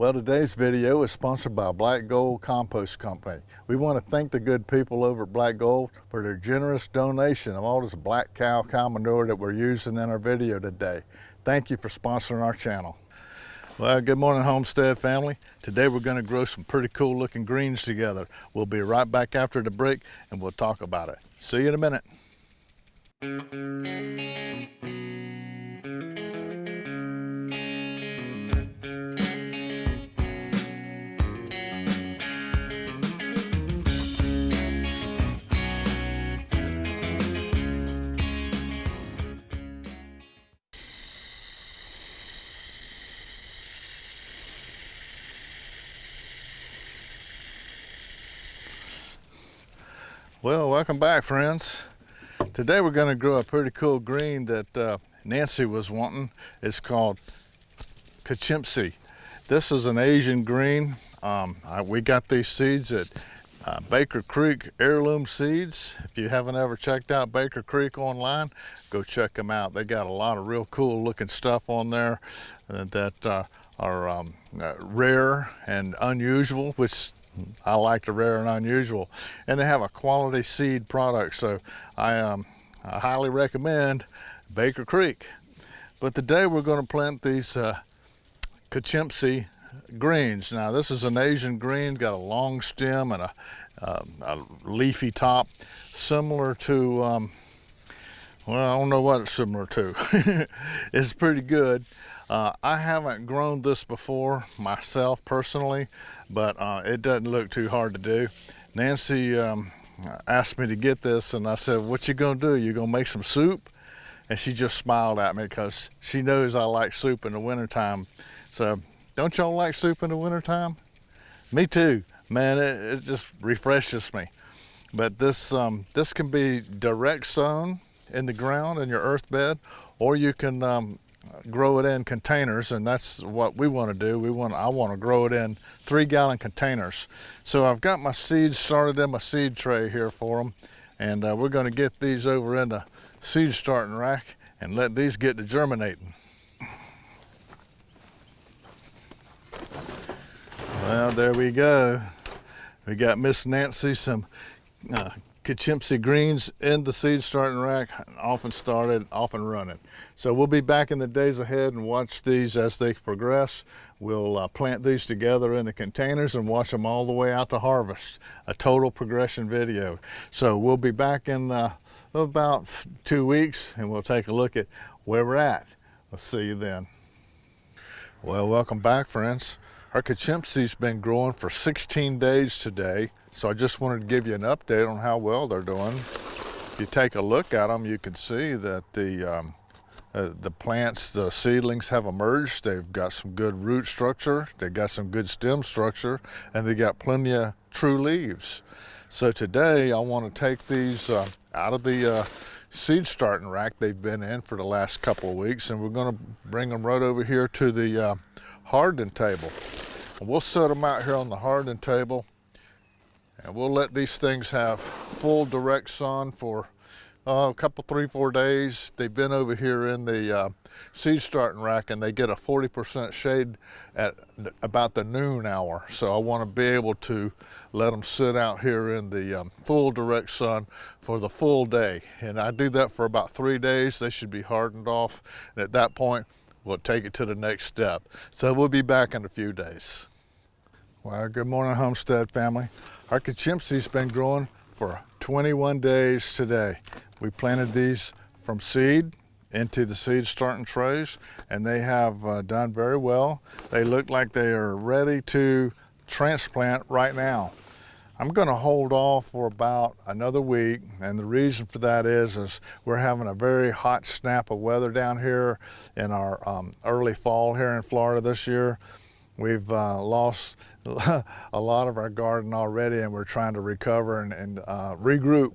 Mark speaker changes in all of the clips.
Speaker 1: Well, today's video is sponsored by Black Gold Compost Company. We want to thank the good people over at Black Gold for their generous donation of all this black cow manure that we're using in our video today. Thank you for sponsoring our channel. Well, good morning, Homestead family. Today we're going to grow some pretty cool looking greens together. We'll be right back after the break and we'll talk about it. See you in a minute. Well, welcome back, friends. Today we're going to grow a pretty cool green that Nancy was wanting. It's called kachimpsi. This is an Asian green. We got these seeds at Baker Creek Heirloom Seeds. If you haven't ever checked out Baker Creek online, go check them out. They got a lot of real cool looking stuff on there that are rare and unusual, which I like the rare and unusual, and they have a quality seed product, so I highly recommend Baker Creek. But today we're going to plant these kachimpsi greens. Now this is an Asian green, got a long stem and a leafy top, similar to well, I don't know what it's similar to. It's pretty good. I haven't grown this before myself personally, but it doesn't look too hard to do. Nancy asked me to get this, and I said, what you gonna do? You gonna make some soup? And she just smiled at me because she knows I like soup in the wintertime. So don't y'all like soup in the wintertime? Me too, man, it just refreshes me. But this can be direct sown in the ground in your earth bed, or you can grow it in containers, and that's what we want to do. I want to grow it in 3-gallon containers. So I've got my seeds started in my seed tray here for them, and we're going to get these over in the seed starting rack and let these get to germinating. Well, there we go. We got Miss Nancy some kachimpsi greens in the seed starting rack, off and running. So we'll be back in the days ahead and watch these as they progress. We'll plant these together in the containers and watch them all the way out to harvest. A total progression video. So we'll be back in about 2 weeks and we'll take a look at where we're at. We'll see you then. Well, welcome back, friends. Our kachimpsi's been growing for 16 days today, so I just wanted to give you an update on how well they're doing. If you take a look at them, you can see that the plants, the seedlings have emerged. They've got some good root structure, they've got some good stem structure, and they got plenty of true leaves. So today I want to take these out of the seed starting rack they've been in for the last couple of weeks, and we're going to bring them right over here to the hardening table. And we'll set them out here on the hardening table, and we'll let these things have full direct sun for a couple, 3-4 days. They've been over here in the seed starting rack, and they get a 40% shade at about the noon hour. So I want to be able to let them sit out here in the full direct sun for the full day. And I do that for about 3 days. They should be hardened off, and at that point we'll take it to the next step. So we'll be back in a few days. Well, good morning, Homestead family. Our kachimpsi's been growing for 21 days today. We planted these from seed into the seed starting trays, and they have done very well. They look like they are ready to transplant right now. I'm going to hold off for about another week, and the reason for that is we're having a very hot snap of weather down here in our early fall here in Florida this year. We've lost a lot of our garden already, and we're trying to recover and regroup.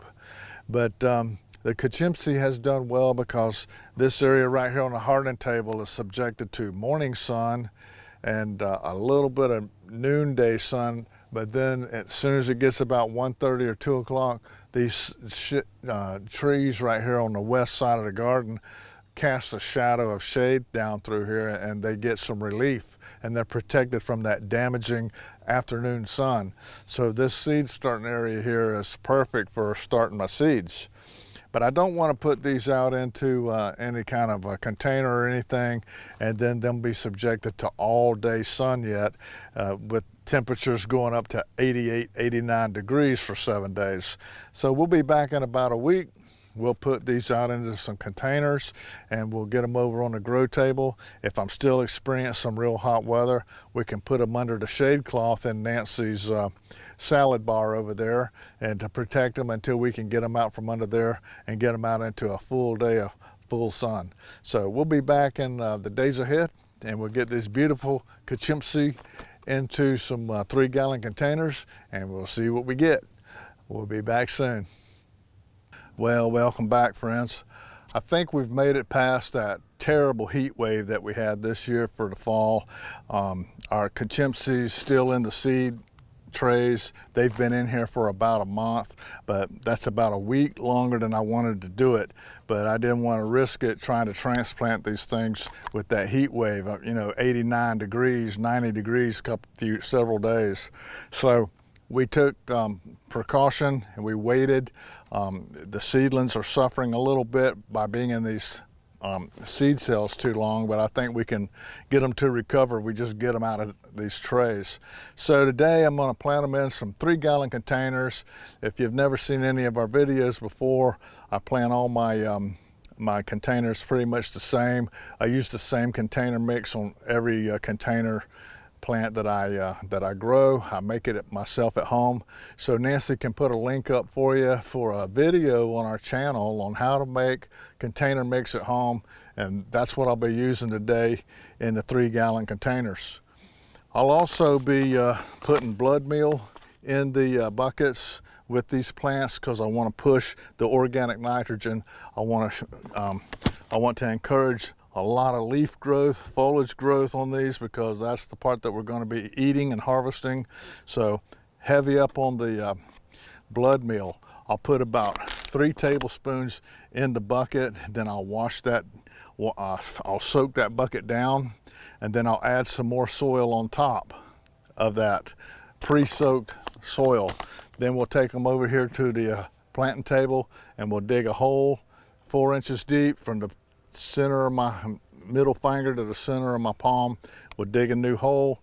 Speaker 1: But the kachimpsi has done well because this area right here on the hardening table is subjected to morning sun and a little bit of noonday sun. But then as soon as it gets about 1:30 or 2 o'clock, these trees right here on the west side of the garden casts a shadow of shade down through here, and they get some relief, and they're protected from that damaging afternoon sun. So this seed starting area here is perfect for starting my seeds. But I don't want to put these out into any kind of a container or anything, and then they'll be subjected to all day sun yet, with temperatures going up to 88, 89 degrees for 7 days. So we'll be back in about a week. We'll put these out into some containers and we'll get them over on the grow table. If I'm still experiencing some real hot weather, we can put them under the shade cloth in Nancy's salad bar over there, and to protect them until we can get them out from under there and get them out into a full day of full sun. So we'll be back in the days ahead, and we'll get this beautiful kachimpsi into some 3-gallon containers, and we'll see what we get. We'll be back soon. Well, welcome back, friends. I think we've made it past that terrible heat wave that we had this year for the fall. Our kachimpsi's still in the seed trays. They've been in here for about a month, but that's about a week longer than I wanted to do it. But I didn't want to risk it trying to transplant these things with that heat wave, 89 degrees, 90 degrees, several days. So we took precaution and we waited. The seedlings are suffering a little bit by being in these seed cells too long, but I think we can get them to recover. We just get them out of these trays. So today I'm going to plant them in some 3-gallon containers. If you've never seen any of our videos before, I plant all my containers pretty much the same. I use the same container mix on every container plant that I grow. I make it myself at home. So Nancy can put a link up for you for a video on our channel on how to make container mix at home, and that's what I'll be using today in the 3-gallon containers. I'll also be putting blood meal in the buckets with these plants because I want to push the organic nitrogen. I want to encourage a lot of leaf growth, foliage growth on these, because that's the part that we're going to be eating and harvesting. So heavy up on the blood meal. I'll put about 3 tablespoons in the bucket, then I'll wash that, I'll soak that bucket down, and then I'll add some more soil on top of that pre-soaked soil. Then we'll take them over here to the planting table, and we'll dig a hole 4 inches deep from the center of my middle finger to the center of my palm. We'll dig a new hole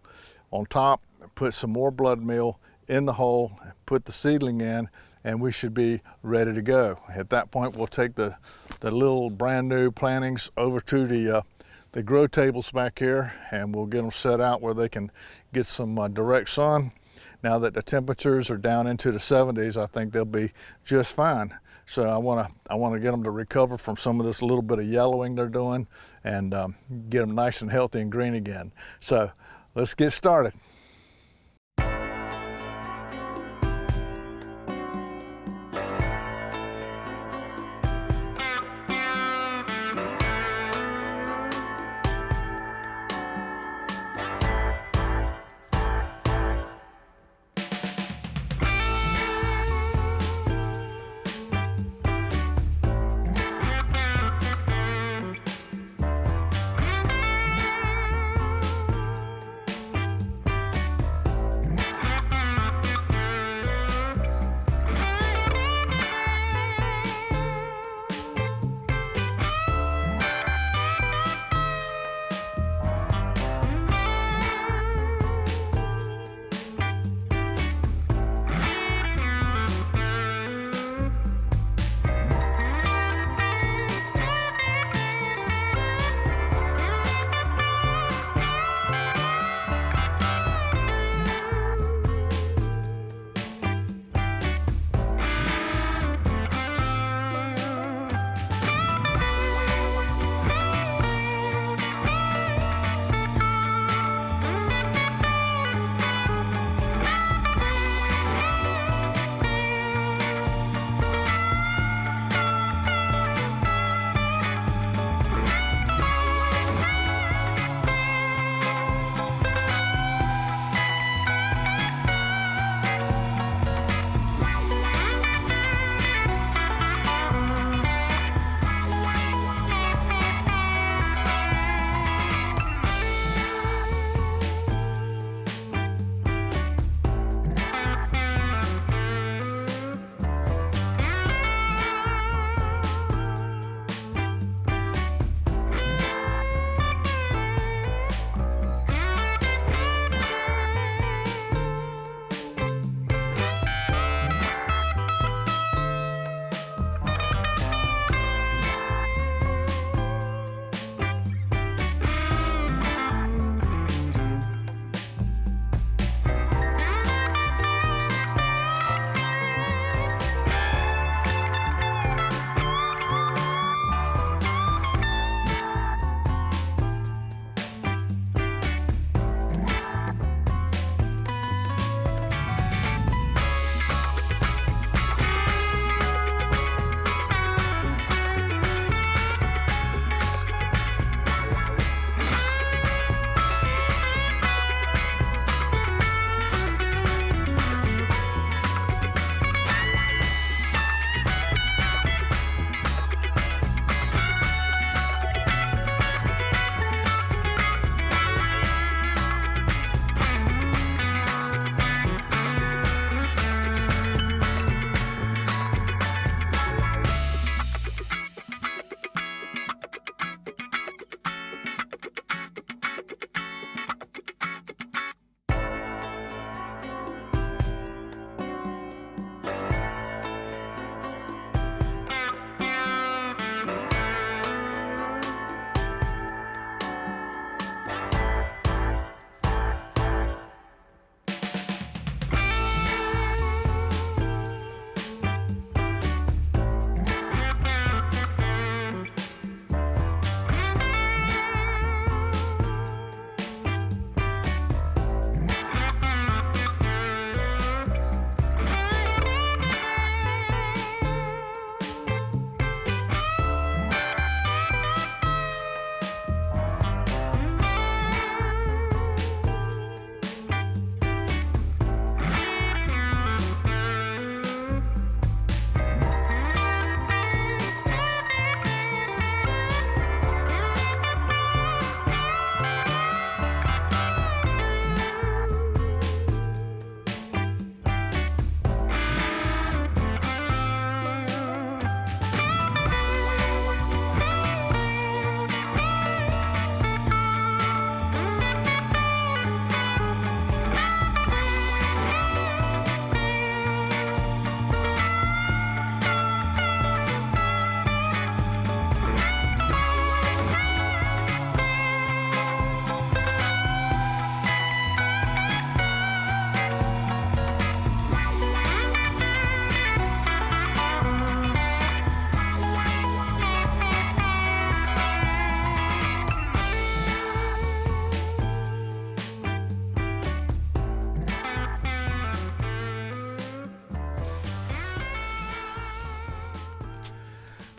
Speaker 1: on top, put some more blood meal in the hole, put the seedling in, and we should be ready to go. At that point, we'll take the little brand new plantings over to the grow tables back here, and we'll get them set out where they can get some direct sun. Now that the temperatures are down into the 70s, I think they'll be just fine. So I want to get them to recover from some of this little bit of yellowing they're doing, and get them nice and healthy and green again. So let's get started.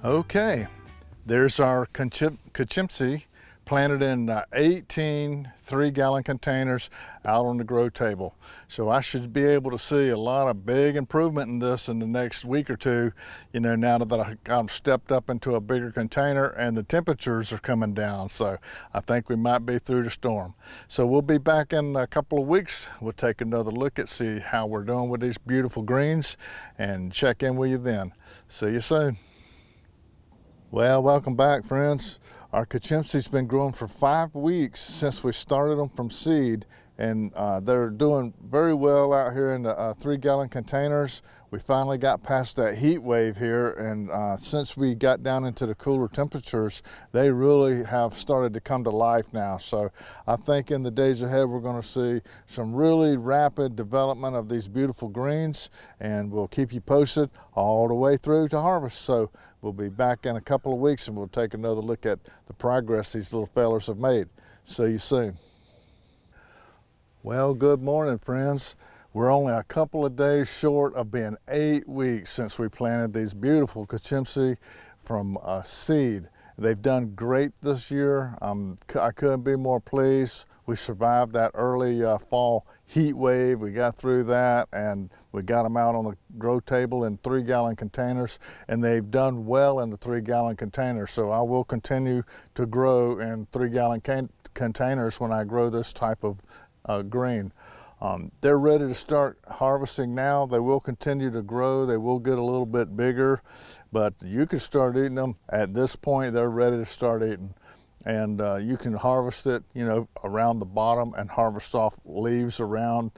Speaker 1: Okay, there's our kachimpsi planted in 18 3-gallon containers out on the grow table. So I should be able to see a lot of big improvement in this in the next week or two, you know, now that I've stepped up into a bigger container and the temperatures are coming down. So I think we might be through the storm. So we'll be back in a couple of weeks. We'll take another look at see how we're doing with these beautiful greens and check in with you then. See you soon. Well, welcome back, friends. Our kachimpsi's been growing for 5 weeks since we started them from seed, and they're doing very well out here in the 3-gallon containers. We finally got past that heat wave here, and since we got down into the cooler temperatures, they really have started to come to life now. So I think in the days ahead, we're going to see some really rapid development of these beautiful greens, and we'll keep you posted all the way through to harvest. So we'll be back in a couple of weeks, and we'll take another look at the progress these little fellers have made. See you soon. Well, good morning, friends. We're only a couple of days short of being 8 weeks since we planted these beautiful kachimpsi from seed. They've done great this year. I couldn't be more pleased. We survived that early fall heat wave. We got through that, and we got them out on the grow table in 3-gallon containers, and they've done well in the 3-gallon containers. So I will continue to grow in 3-gallon containers when I grow this type of green. They're ready to start harvesting now. They will continue to grow. They will get a little bit bigger, but you can start eating them. At this point, they're ready to start eating. And you can harvest it, you know, around the bottom and harvest off leaves around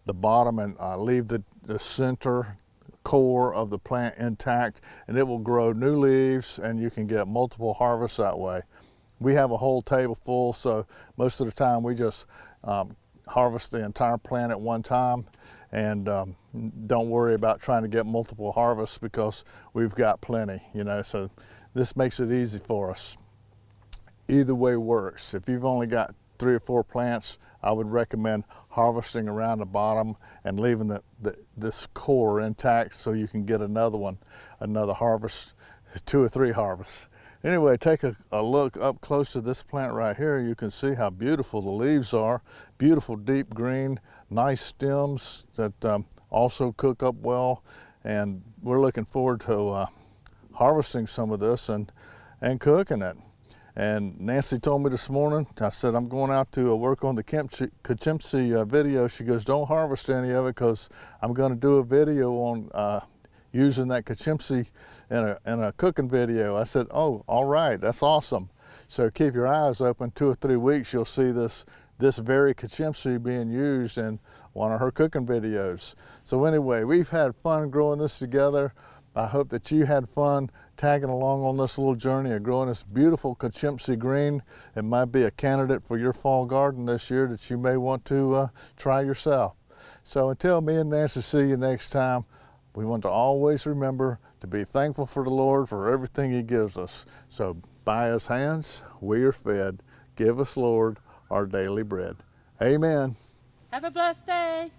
Speaker 1: the bottom and leave the center core of the plant intact, and it will grow new leaves, and you can get multiple harvests that way. We have a whole table full, so most of the time we just harvest the entire plant at one time, and don't worry about trying to get multiple harvests because we've got plenty, you know, so this makes it easy for us. Either way works. If you've only got 3 or 4 plants, I would recommend harvesting around the bottom and leaving this core intact so you can get another harvest, 2 or 3 harvests. Anyway, take a look up close to this plant right here. You can see how beautiful the leaves are. Beautiful deep green, nice stems that also cook up well. And we're looking forward to harvesting some of this and cooking it. And Nancy told me this morning, I said, I'm going out to work on the kachimpsi video. She goes, don't harvest any of it because I'm going to do a video on using that kachimpsi in a cooking video. I said, oh, all right, that's awesome. So keep your eyes open. 2 or 3 weeks, you'll see this very kachimpsi being used in one of her cooking videos. So anyway, we've had fun growing this together. I hope that you had fun tagging along on this little journey of growing this beautiful kachimpsi green. It might be a candidate for your fall garden this year that you may want to try yourself. So until me and Nancy see you next time, we want to always remember to be thankful for the Lord for everything He gives us. So by His hands, we are fed. Give us, Lord, our daily bread. Amen.
Speaker 2: Have a blessed day.